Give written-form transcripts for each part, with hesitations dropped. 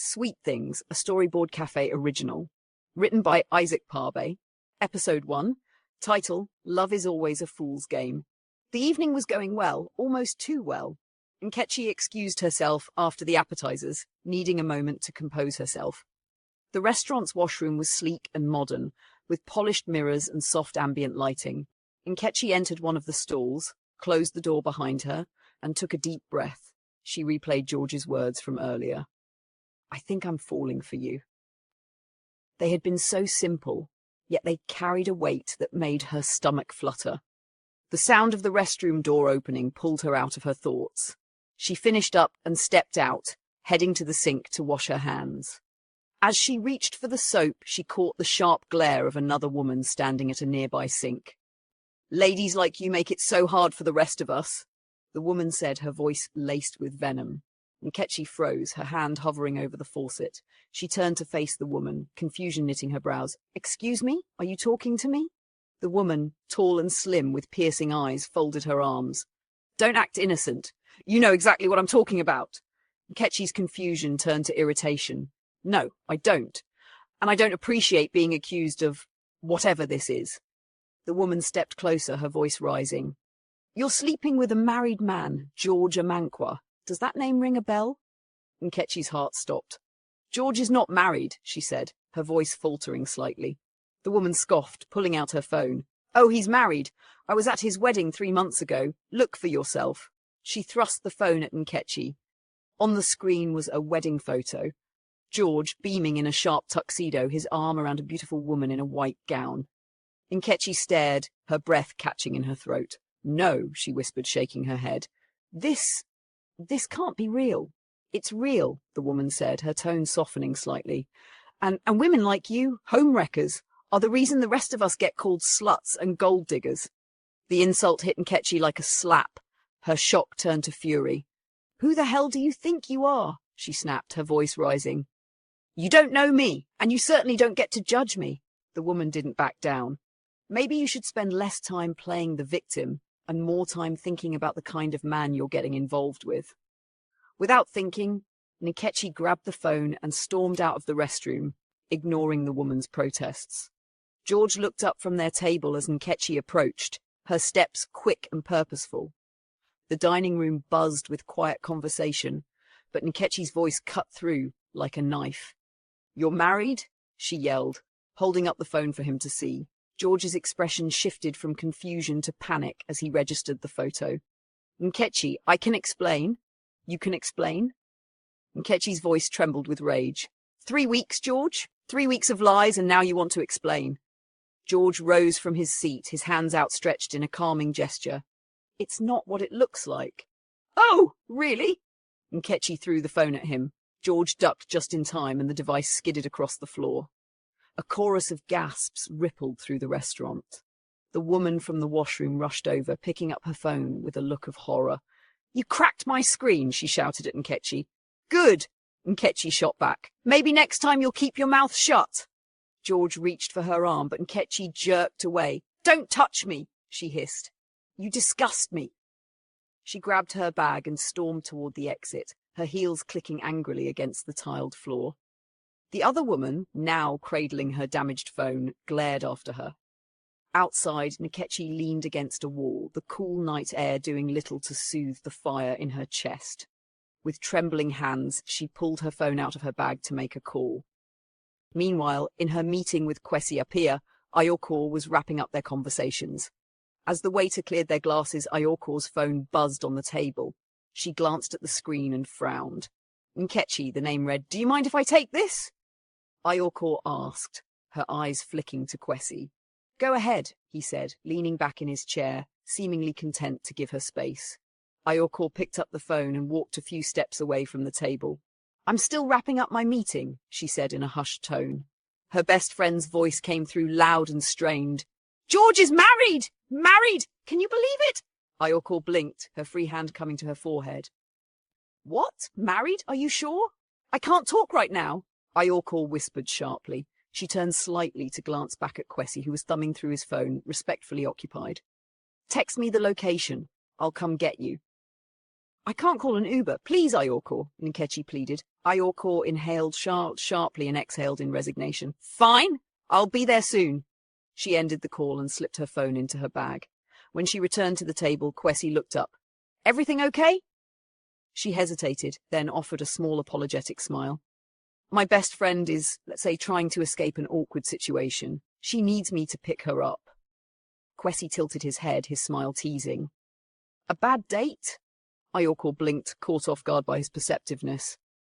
Sweet Things, a Storyboard Cafe original. Written by Isaac Parbe. Episode 1. Title, Love is Always a Fool's Game. The evening was going well, almost too well. Nkechi excused herself after the appetizers, needing a moment to compose herself. The restaurant's washroom was sleek and modern, with polished mirrors and soft ambient lighting. Nkechi entered one of the stalls, closed the door behind her, and took a deep breath. She replayed George's words from earlier. I think I'm falling for you. They had been so simple, yet they carried a weight that made her stomach flutter. The sound of the restroom door opening pulled her out of her thoughts. She finished up and stepped out, heading to the sink to wash her hands. As she reached for the soap, she caught the sharp glare of another woman standing at a nearby sink. Ladies like you make it so hard for the rest of us, the woman said, her voice laced with venom. Nkechi froze, her hand hovering over the faucet. She turned to face the woman, confusion knitting her brows. Excuse me? Are you talking to me? The woman, tall and slim with piercing eyes, folded her arms. Don't act innocent. You know exactly what I'm talking about. Nkechi's confusion turned to irritation. No, I don't. And I don't appreciate being accused of whatever this is. The woman stepped closer, her voice rising. You're sleeping with a married man, George Amankwa. Does that name ring a bell? Nkechi's heart stopped. George is not married, she said, her voice faltering slightly. The woman scoffed, pulling out her phone. Oh, he's married. I was at his wedding 3 months ago. Look for yourself. She thrust the phone at Nkechi. On the screen was a wedding photo. George, beaming in a sharp tuxedo, his arm around a beautiful woman in a white gown. Nkechi stared, her breath catching in her throat. No, she whispered, shaking her head. This can't be real. It's real, the woman said, her tone softening slightly. And women like you, homewreckers, are the reason the rest of us get called sluts and gold diggers. The insult hit Nkechi like a slap. Her shock turned to fury. Who the hell do you think you are? She snapped, her voice rising. You don't know me, and you certainly don't get to judge me. The woman didn't back down. Maybe you should spend less time playing the victim and more time thinking about the kind of man you're getting involved with. Without thinking, Nkechi grabbed the phone and stormed out of the restroom, ignoring the woman's protests. George looked up from their table as Nkechi approached, her steps quick and purposeful. The dining room buzzed with quiet conversation, but Nkechi's voice cut through like a knife. You're married? She yelled, holding up the phone for him to see. George's expression shifted from confusion to panic as he registered the photo. Nkechi, I can explain. You can explain? Nkechi's voice trembled with rage. 3 weeks, George? 3 weeks of lies, and now you want to explain. George rose from his seat, his hands outstretched in a calming gesture. It's not what it looks like. Oh, really? Nkechi threw the phone at him. George ducked just in time, and the device skidded across the floor. A chorus of gasps rippled through the restaurant. The woman from the washroom rushed over, picking up her phone with a look of horror. You cracked my screen, she shouted at Nkechi. Good, Nkechi shot back. Maybe next time you'll keep your mouth shut. George reached for her arm, but Nkechi jerked away. Don't touch me, she hissed. You disgust me. She grabbed her bag and stormed toward the exit, her heels clicking angrily against the tiled floor. The other woman, now cradling her damaged phone, glared after her. Outside, Nkechi leaned against a wall, the cool night air doing little to soothe the fire in her chest. With trembling hands, she pulled her phone out of her bag to make a call. Meanwhile, in her meeting with Kwesi Appiah, Ayorkor was wrapping up their conversations. As the waiter cleared their glasses, Ayorkor's phone buzzed on the table. She glanced at the screen and frowned. Nkechi, the name read, Do you mind if I take this? Ayorkor asked, her eyes flicking to Kwesi. Go ahead, he said, leaning back in his chair, seemingly content to give her space. Ayorkor picked up the phone and walked a few steps away from the table. I'm still wrapping up my meeting, she said in a hushed tone. Her best friend's voice came through loud and strained. George is married! Married! Can you believe it? Ayorkor blinked, her free hand coming to her forehead. What? Married? Are you sure? I can't talk right now. Ayorkor whispered sharply. She turned slightly to glance back at Kwesi, who was thumbing through his phone, respectfully occupied. Text me the location. I'll come get you. I can't call an Uber. Please, Ayorkor, Nkechi pleaded. Ayorkor inhaled sharply and exhaled in resignation. Fine, I'll be there soon. She ended the call and slipped her phone into her bag. When she returned to the table, Kwesi looked up. Everything okay? She hesitated, then offered a small apologetic smile. My best friend is, let's say, trying to escape an awkward situation. She needs me to pick her up. Kwesi tilted his head, his smile teasing. A bad date? Ayorkor blinked, caught off guard by his perceptiveness.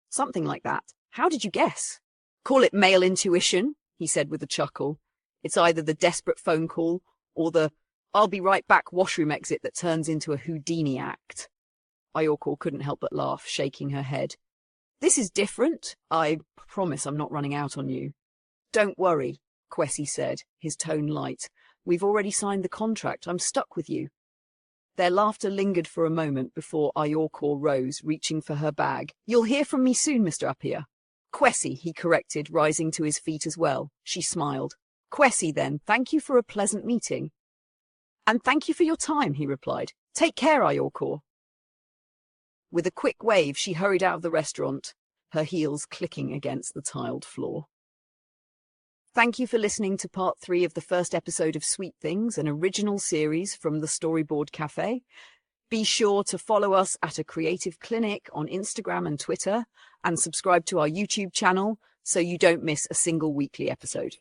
Something like that. How did you guess? Call it male intuition, he said with a chuckle. It's either the desperate phone call or the I'll be right back washroom exit that turns into a Houdini act. Ayorkor couldn't help but laugh, shaking her head. This is different. I promise I'm not running out on you. Don't worry, Kwesi said, his tone light. We've already signed the contract. I'm stuck with you. Their laughter lingered for a moment before Ayorkor rose, reaching for her bag. You'll hear from me soon, Mr. Appiah. Kwesi, he corrected, rising to his feet as well. She smiled. Kwesi, then. Thank you for a pleasant meeting. And thank you for your time, he replied. Take care, Ayorkor. With a quick wave, she hurried out of the restaurant, her heels clicking against the tiled floor. Thank you for listening to part 3 of the first episode of Sweet Things, an original series from the Storyboard Cafe. Be sure to follow us at A Creative Clinic on Instagram and Twitter, and subscribe to our YouTube channel so you don't miss a single weekly episode.